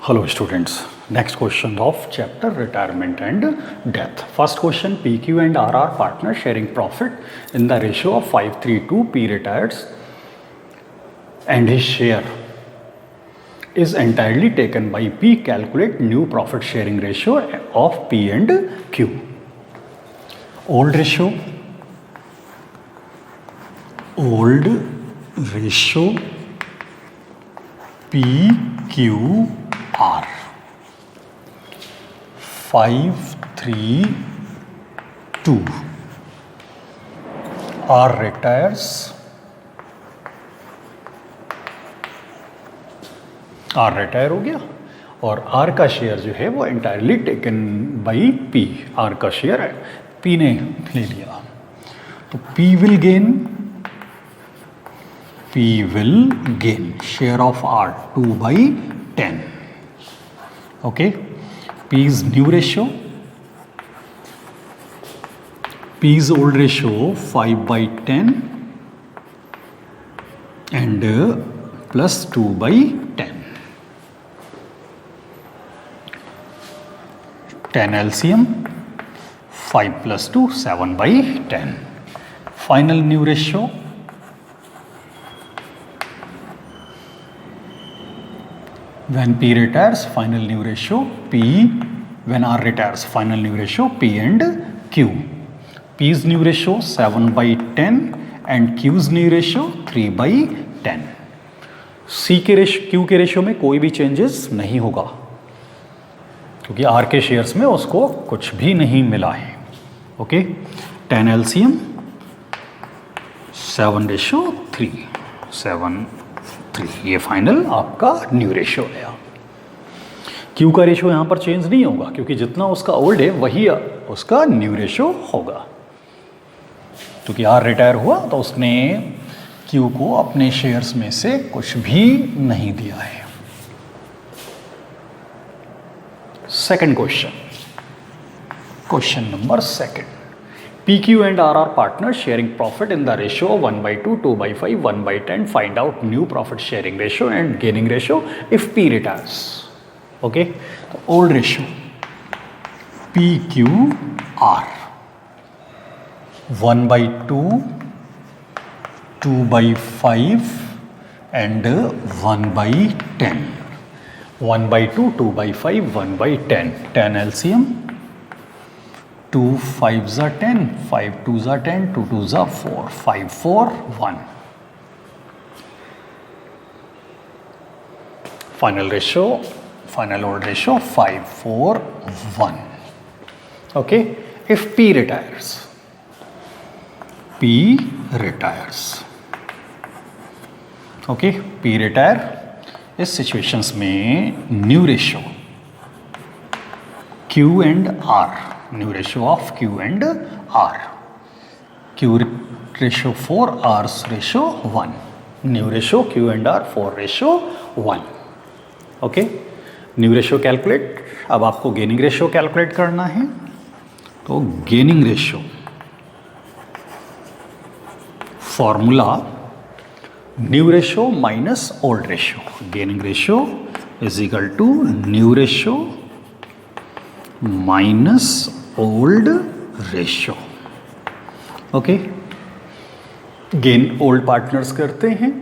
Hello students, next question of chapter retirement and death. First question, PQ and R are partners sharing profit in the ratio of 5:3. P retires and his share is entirely taken by P. Calculate new profit sharing ratio of P and Q. Old ratio PQ R 5:3:2. R retires, R retire हो गया और R का share जो है वो entirely taken by P. R का share है P ने ले लिया, तो P will gain share of R 2/10. Okay, P's new ratio, P's old ratio 5/10 and plus 2/10. 10 LCM, 5 plus 2, 7/10. Final new ratio, when P retires, final new ratio P, when R retires, final new ratio P and Q. P's new ratio 7/10 and Q's new ratio 3/10. C के ratio, Q के ratio में कोई भी changes नहीं होगा क्योंकि R के shares में उसको कुछ भी नहीं मिला है. ओके, 10 LCM 7:3, 7:3, ये फाइनल आपका न्यू रेशियो है. Q का रेशियो यहाँ पर चेंज नहीं होगा क्योंकि जितना उसका ओल्ड है वही उसका न्यू रेशियो होगा. क्योंकि R रिटायर हुआ तो उसने Q को अपने शेयर्स में से कुछ भी नहीं दिया है. Second question, question number 2. PQ and R are partners sharing profit in the ratio of 1/2, 2/5, 1/10. Find out new profit sharing ratio and gaining ratio if P retires. Okay, तो old ratio PQR 1/2, 2/5 and 1/10. 1/2, 2/5, 1/10. 10 LCM, 2 5s are 10, 5 2s are 10, 2 2s are 4, 5 4 1. Final ratio, final old ratio 5:4:1. Okay, if P retires, okay, P retire, इस situations में new ratio Q and R, new ratio of Q and R, Q ratio 4, R ratio 1, new ratio Q and R 4:1. Okay, new ratio calculate. अब आपको gaining ratio calculate करना है, तो gaining ratio formula new ratio minus old ratio. Gaining ratio is equal to new ratio minus old ratio. Okay, gain old partners करते हैं.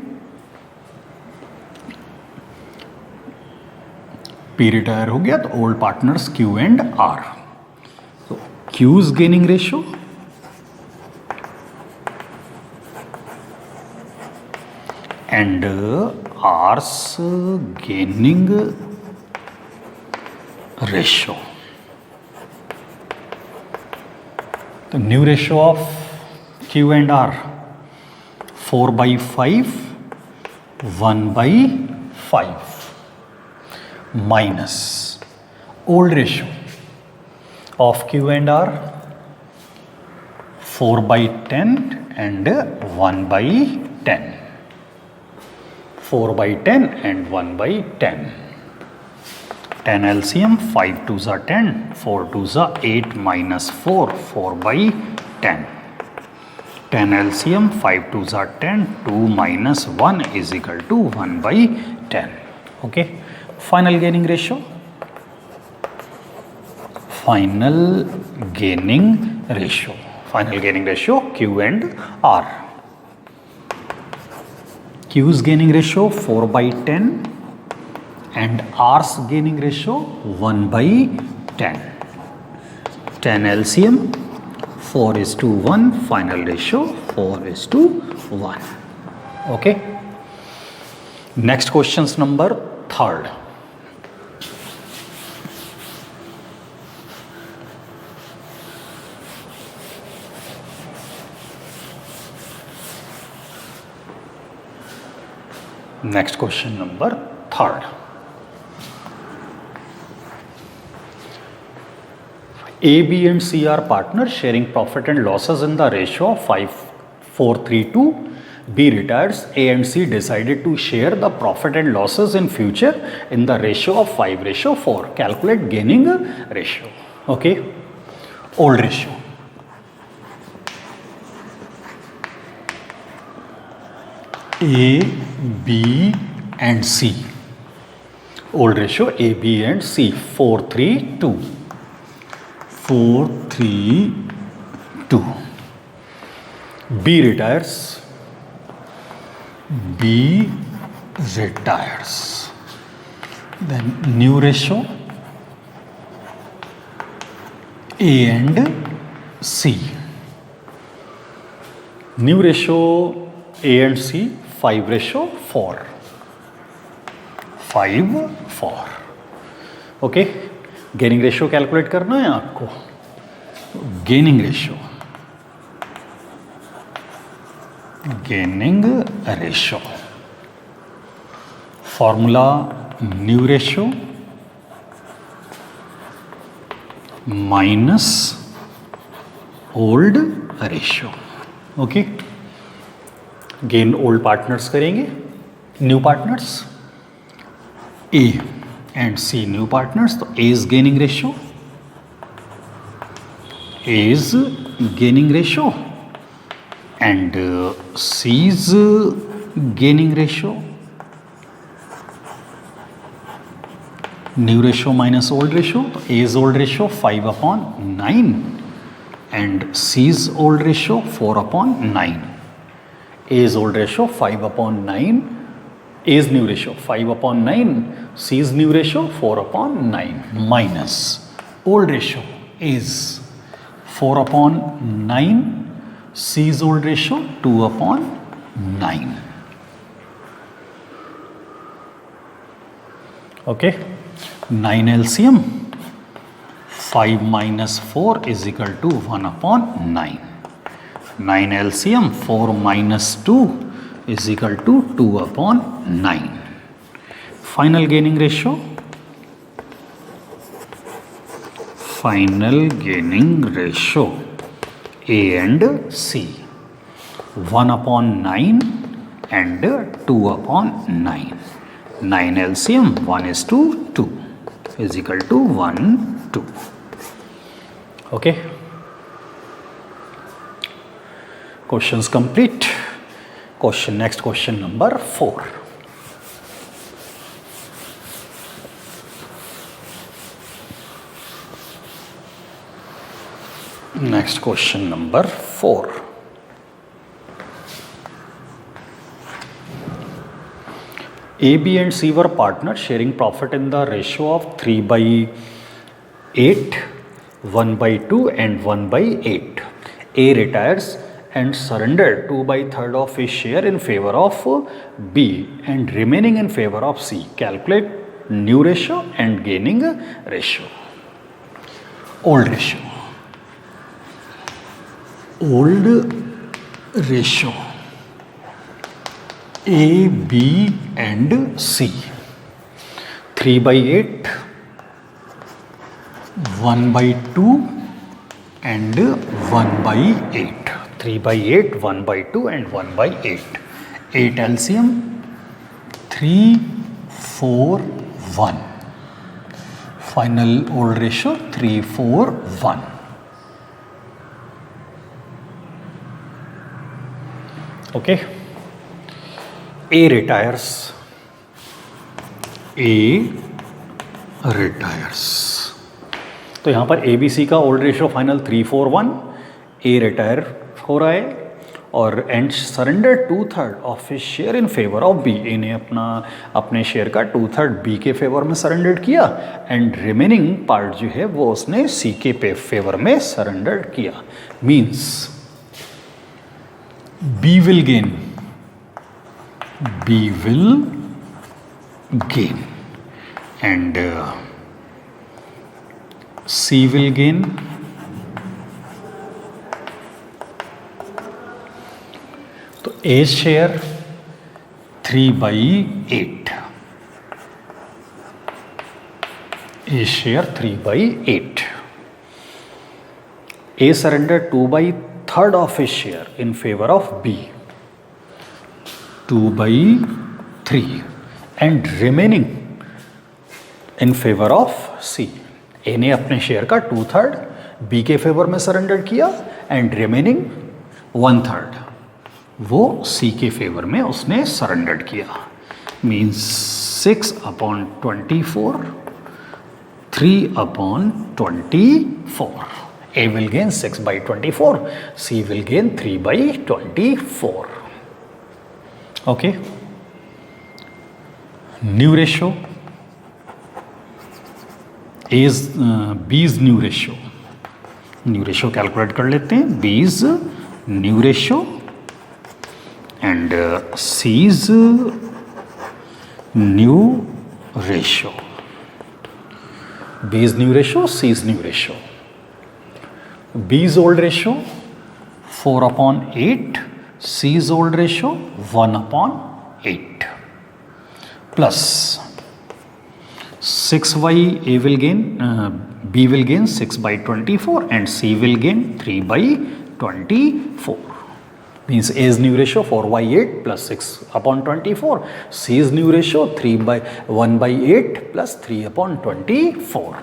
P retire हो गया तो old partners Q and R. तो Q's gaining ratio and R's gaining ratio. The new ratio of Q and R 4/5, 1/5 minus old ratio of Q and R 4/10 and 1/10. 4/10 and 1/10. 10 LCM, 5 2s are 10, 4 2s are 8 minus 4, 4/10. 10 LCM, 5 2s are 10, 2 minus 1 is equal to 1/10. Okay, Final gaining ratio. Final gaining ratio. Final gaining ratio Q and R. Q's gaining ratio 4 by 10 and R's gaining ratio 1 by 10. 10 LCM 4:1. Final ratio 4:1. Okay. Next questions number 3rd. Next question number 3rd. A, B and C are partners sharing profit and losses in the ratio of 5:4:3:2. B retires. A and C decided to share the profit and losses in future in the ratio of 5:4. Calculate gaining ratio. Okay. Old ratio. A, B and C. Old ratio A, B and C 4:3:2. 4:3:2. B retires. B retires. Then new ratio A and C. New ratio A and C 5:4. 5:4. Okay. Gaining ratio calculate करना है आपको. Gaining ratio. Gaining ratio formula new ratio minus old ratio. Okay. Gain old partners करेंगे. New partners A and C new partners. तो A is gaining ratio. A is gaining ratio and C's gaining ratio. New ratio minus old ratio. तो A's old ratio 5/9 and C's old ratio 4/9. A's old ratio 5/9. A's new ratio 5/9. C's new ratio 4/9 minus old ratio is 4/9. C's old ratio 2/9. Okay. 9 LCM 5 minus 4 is equal to 1/9. 9 LCM 4 minus 2 is equal to 2/9. Final gaining ratio. Final gaining ratio A and C 1/9 and 2/9. 9 LCM 1:2 is equal to 1, 2. Okay. Questions complete. Next question number 4. Next question number 4. A, B and C were partners sharing profit in the ratio of 3/8, 1/2 and 1/8. A retires and surrendered 2/3 of his share in favor of B and remaining in favor of C. Calculate new ratio and gaining ratio. Old ratio. Old ratio A, B and C 3/8, 1/2 and 1/8. 3/8, 1/2 and 1/8. 8 LCM 3, 4, 1. Final old ratio 3, 4, 1. Okay. A retires. A retires. तो यहाँ पर ABC का old ratio final 3:4:1, A retire हो रहा है और and surrender 2/3 of his share in favour of B। ए ने अपने शेयर का 2/3 B के फेवर में सरेंडर किया एंड रिमेनिंग पार्ट जो है वो उसने C के फेवर में सरेंडर किया। Means B will gain and C will gain तो A share 3/8, A share 3/8, A surrender 2/3 of his share in favor of B, 2/3 and remaining in favor of C। A ने अपने share का 2/3 B के favour में surrender किया and remaining 1/3 वो C के favour में उसने सरेंडर किया। Means 6/24, 3/24। A will gain 6/24, C will gain 3/24। Okay, new ratio B's new ratio calculate कर लेते हैं। B's new ratio and C's new ratio. B's new ratio, C's new ratio. B's old ratio 4/8, C's old ratio 1/8 plus 6y A will gain, B will gain 6/24 and C will gain 3/24. Means A's new ratio 4/8 plus 6/24. C's new ratio 1/8 plus 3/24.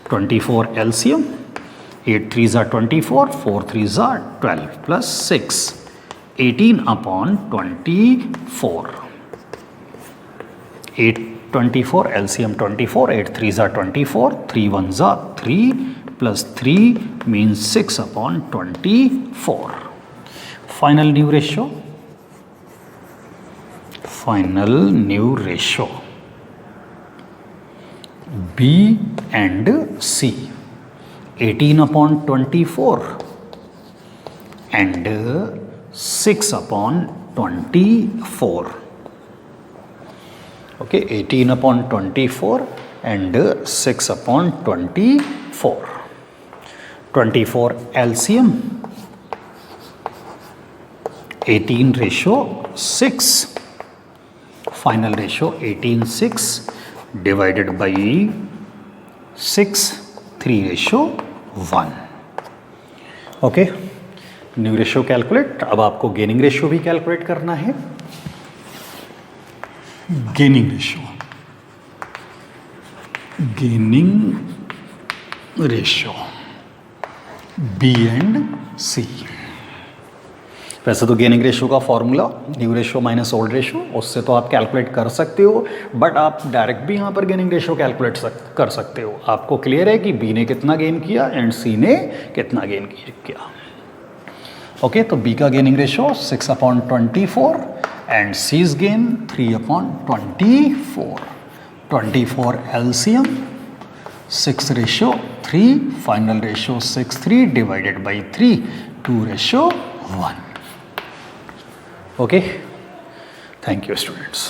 24 LCM. 8 3s are 24, 4 3s are 12 plus 6. 18/24. 8/24 LCM 24, 8 3s are 24, 3 1s are 3 plus 3 means 6/24. Final new ratio. B and C. 18/24 and 6/24. Okay, 18/24 and 6/24. 24 LCM. 18/6. Final ratio 18/6 divided by 6, 3/1. Okay, new ratio calculate. अब आपको gaining ratio भी calculate करना है। Gaining ratio B and C। वैसे तो gaining ratio का formula new ratio minus old ratio, उससे तो आप कैलकुलेट कर सकते हो, बट आप डायरेक्ट भी यहाँ पर गेनिंग रेशियो कैलकुलेट कर सकते हो। आपको क्लियर है कि B ने कितना गेन किया एंड C ने कितना गेन किया। ओके, तो B का gaining ratio 6/24 and C's gain 3/24। 24 LCM, 6/3, final ratio 6/3 divided by 3, 2/1। Okay, thank you students.